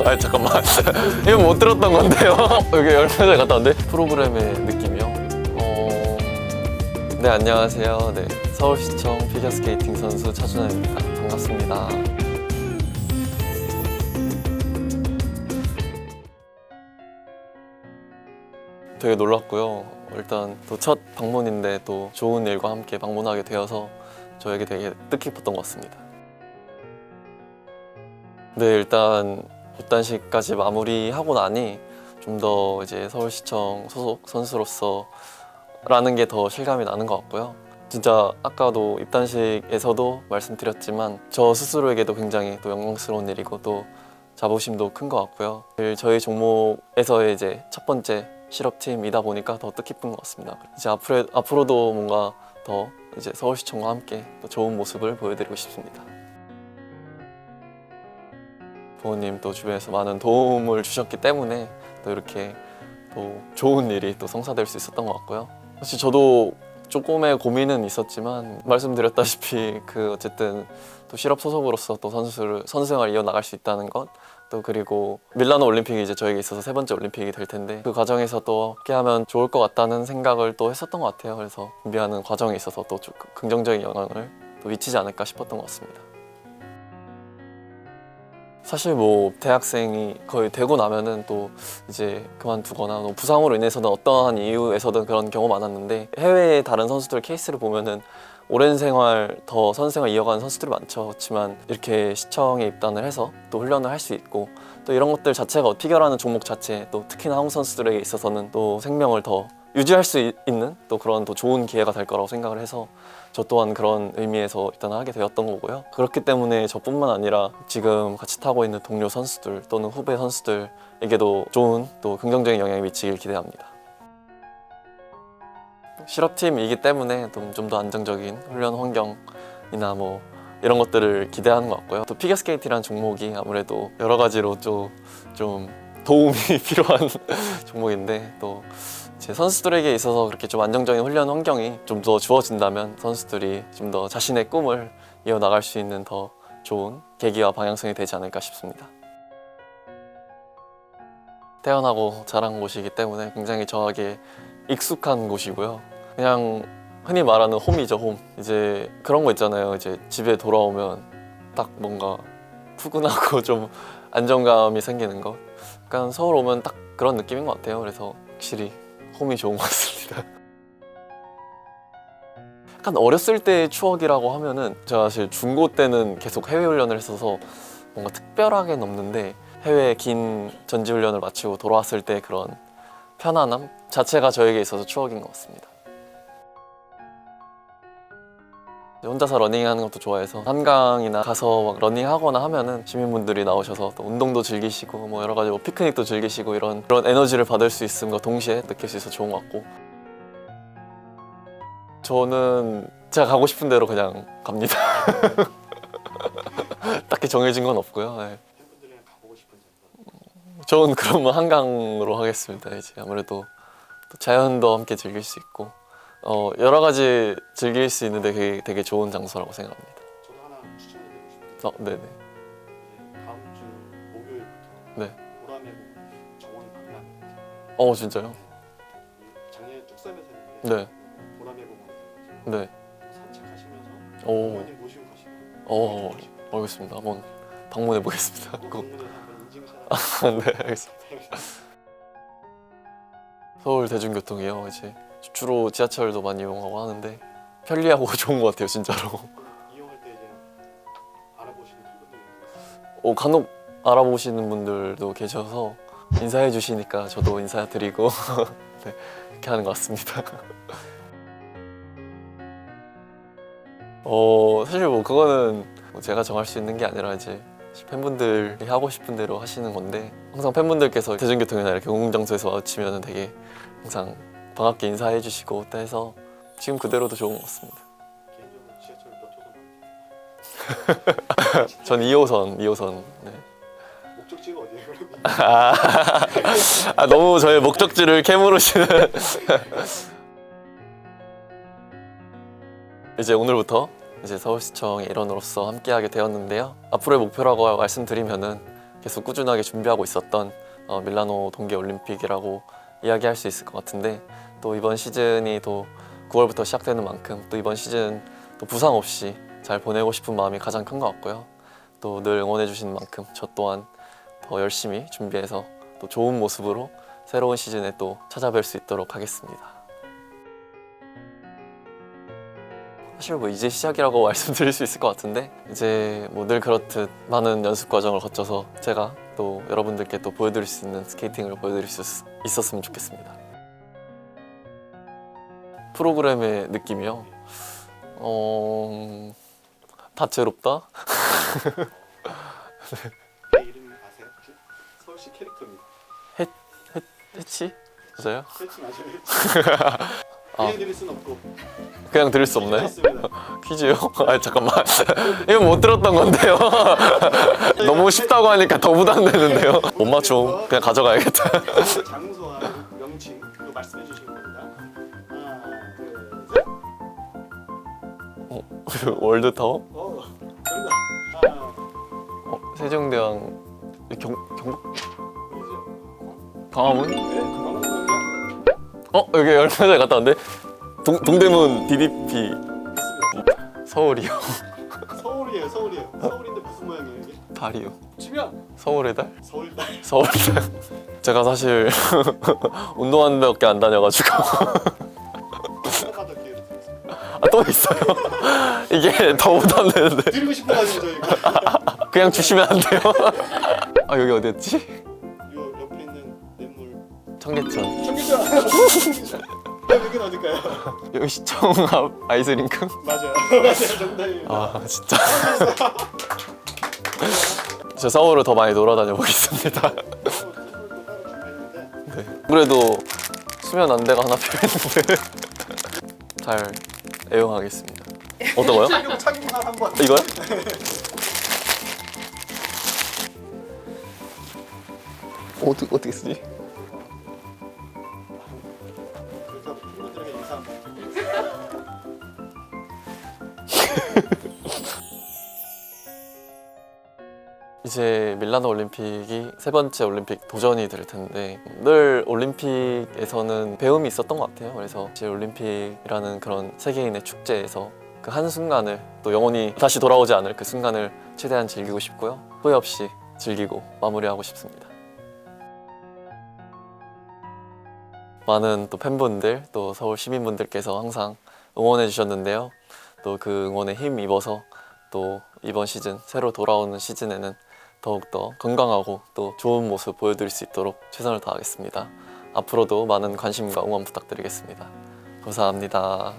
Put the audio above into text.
아 잠깐만 이거 못 들었던 건데요. 여기 얼마 전에 갔다 왔는데 프로그램의 느낌이요. 네 안녕하세요. 네 서울시청 피겨스케이팅 선수 차준환입니다. 반갑습니다. 되게 놀랐고요. 일단 또 첫 방문인데 또 좋은 일과 함께 방문하게 되어서 저에게 되게 뜻깊었던 것 같습니다. 네, 일단 입단식까지 마무리하고 나니 좀 더 이제 서울시청 소속 선수로서 라는 게 더 실감이 나는 것 같고요. 진짜 아까도 입단식에서도 말씀드렸지만 저 스스로에게도 굉장히 또 영광스러운 일이고 또 자부심도 큰 것 같고요. 저희 종목에서의 이제 첫 번째 실업팀이다 보니까 더 뜻깊은 것 같습니다. 이제 앞으로도 뭔가 더 이제 서울시청과 함께 또 좋은 모습을 보여드리고 싶습니다. 부모님 또 주변에서 많은 도움을 주셨기 때문에 또 이렇게 또 좋은 일이 또 성사될 수 있었던 것 같고요. 사실 저도 조금의 고민은 있었지만 말씀드렸다시피 어쨌든 또 실업 소속으로서 또 선수 생활 이어나갈 수 있다는 것, 또 그리고 밀라노 올림픽이 이제 저에게 있어서 세 번째 올림픽이 될 텐데 그 과정에서 또 함께하면 좋을 것 같다는 생각을 또 했었던 것 같아요. 그래서 준비하는 과정에 있어서 또 좀 긍정적인 영향을 또 미치지 않을까 싶었던 것 같습니다. 사실 뭐 대학생이 거의 되고 나면은 또 이제 그만두거나 부상으로 인해서는 어떠한 이유에서든 그런 경우 많았는데 해외의 다른 선수들 케이스를 보면은 오랜 생활 더 선수 생활 이어가는 선수들이 많죠. 그렇지만 이렇게 시청에 입단을 해서 또 훈련을 할 수 있고 또 이런 것들 자체가 피겨라는 종목 자체 또 특히나 한국 선수들에게 있어서는 또 생명을 더 유지할 수 있는 또 그런 또 좋은 기회가 될 거라고 생각을 해서 저 또한 그런 의미에서 입단을 하게 되었던 거고요. 그렇기 때문에 저뿐만 아니라 지금 같이 타고 있는 동료 선수들 또는 후배 선수들에게도 좋은 또 긍정적인 영향이 미치길 기대합니다. 실업팀이기 때문에 좀 더 안정적인 훈련 환경이나 뭐 이런 것들을 기대하는 것 같고요. 또 피겨스케이팅이라는 종목이 아무래도 여러 가지로 좀 도움이 필요한 종목인데 또 제 선수들에게 있어서 그렇게 좀 안정적인 훈련 환경이 좀 더 주어진다면 선수들이 좀 더 자신의 꿈을 이어나갈 수 있는 더 좋은 계기와 방향성이 되지 않을까 싶습니다. 태어나고 자란 곳이기 때문에 굉장히 저에게 익숙한 곳이고요. 그냥 흔히 말하는 홈이죠, 홈. 이제 그런 거 있잖아요. 이제 집에 돌아오면 딱 뭔가 푸근하고 좀 안정감이 생기는 것. 약간 서울 오면 딱 그런 느낌인 것 같아요. 그래서 확실히 홈이 좋은 것 같습니다. 약간 어렸을 때의 추억이라고 하면은 제가 사실 중고 때는 계속 해외 훈련을 했어서 뭔가 특별하게는 없는데 해외 긴 전지훈련을 마치고 돌아왔을 때 그런 편안함 자체가 저에게 있어서 추억인 것 같습니다. 혼자서 러닝하는 것도 좋아해서 한강이나 가서 막 러닝하거나 하면은 시민분들이 나오셔서 또 운동도 즐기시고 뭐 여러 가지 뭐 피크닉도 즐기시고 이런 에너지를 받을 수 있음과 동시에 느낄 수 있어서 좋은 것 같고 저는 제가 가고 싶은 대로 그냥 갑니다. 딱히 정해진 건 없고요. 네. 팬분들이랑 가보고 싶은 장소? 저는 그러면 한강으로 하겠습니다. 이제 아무래도 또 자연도 함께 즐길 수 있고 여러 가지 즐길 수 있는데 되게 좋은 장소라고 생각합니다. 저도 하나 추천해드리고 싶은데 네네. 이제 다음 주 목요일부터 네. 보라매고 정원 박람회 진짜요? 작년에 뚝섬에서 했는데 네. 보라매공원에서 네. 산책하시면서 오. 부모님 모시고 가시고 알겠습니다. 한번 방문해 보겠습니다. 꼭 방문해서 한번 인증샷 네, 알겠습니다. 서울 대중교통이요. 이제 주로 지하철도 많이 이용하고 하는데 편리하고 좋은 것 같아요, 진짜로. 이용할 때 이제 알아보시는 팬분들이 있어요. 간혹 알아보시는 분들도 계셔서 인사해 주시니까 저도 인사드리고 네, 이렇게 하는 것 같습니다. 사실 뭐 그거는 제가 정할 수 있는 게 아니라 이제 팬분들이 하고 싶은 대로 하시는 건데 항상 팬분들께서 대중교통이나 이렇게 공공장소에서 마주치면 되게 항상 반갑게 인사해 주시고 또 해서 지금 그대로도 좋은 것 같습니다. 개인적으로 지하철 몇 호선 전 2호선. 네. 목적지가 어디예요? 그러면? 너무 저의 목적지를 캐물으시는. 이제 오늘부터 이제 서울시청의 일원으로서 함께하게 되었는데요. 앞으로의 목표라고 말씀드리면은 계속 꾸준하게 준비하고 있었던 밀라노 동계올림픽이라고 이야기할 수 있을 것 같은데, 또 이번 시즌이 또 9월부터 시작되는 만큼 또 이번 시즌 또 부상 없이 잘 보내고 싶은 마음이 가장 큰 것 같고요. 또 늘 응원해 주시는 만큼 저 또한 더 열심히 준비해서 또 좋은 모습으로 새로운 시즌에 또 찾아뵐 수 있도록 하겠습니다. 사실 뭐 이제 시작이라고 말씀드릴 수 있을 것 같은데, 이제 뭐 늘 그렇듯 많은 연습 과정을 거쳐서 제가 또 여러분들께 또 보여드릴 수 있는 스케이팅을 보여드릴 수 있었으면 좋겠습니다. 프로그램의 느낌이요? 다채롭다? 제 이름 아세요? 혹시? 서울시 캐릭터입니다. 해치? 맞아요? 캐치 맞아요. 그냥 드릴 순 없고. 그냥 들을 수 없나요? 있습니다. 퀴즈요? 아 잠깐만 이거 못 들었던 건데요. 너무 쉽다고 하니까 더 부담되는데요. 못 맞춰. 그냥 가져가야겠다. 장소와 명칭 그거 말씀해 주시는 겁니다. 하나, 둘, 셋. 월드타워? 정답. 하나, 세종대왕 경북 어디죠? 광화문? 네, 그만 건가? 여기 얼마 전에 갔다 왔는데 동대문 DDP 있습니다. 서울이요. 서울이에요. 서울인데 무슨 모양이에요 이게? 달이요. 치면 서울의 달? 서울달. 서울달. 제가 사실 운동하는 데밖에 안 다녀가지고 생각하다 기회를 드렸습니다. 또 있어요. 이게 더 부담되는데 드리고 싶어가지고 저희가. 그냥 주시면 안 돼요? 여기 어디였지? 요 옆에 있는 냇물. 청계천. 청계천. 여기는 어딜까요? 여기 시청 앞 아이스링크? 맞아요. 맞아요. 정답입니다. 아 진짜. 저 서울을 더 많이 놀아다녀 보겠습니다. 네. 그래도 수면 안대가 하나 필요했는데 잘 애용하겠습니다. 어떤 거요? 착용만 한번. 이거요? 어떻게 쓰지? 그래서 팬분들에게 인사. 이제 밀라노 올림픽이 세 번째 올림픽 도전이 될 텐데, 늘 올림픽에서는 배움이 있었던 것 같아요. 그래서 이제 올림픽이라는 그런 세계인의 축제에서 그 한순간을 또 영원히 다시 돌아오지 않을 그 순간을 최대한 즐기고 싶고요. 후회 없이 즐기고 마무리하고 싶습니다. 많은 또 팬분들, 또 서울 시민분들께서 항상 응원해 주셨는데요. 또 그 응원에 힘 입어서 또 이번 시즌, 새로 돌아오는 시즌에는 더욱더 건강하고 또 좋은 모습 보여드릴 수 있도록 최선을 다하겠습니다. 앞으로도 많은 관심과 응원 부탁드리겠습니다. 감사합니다.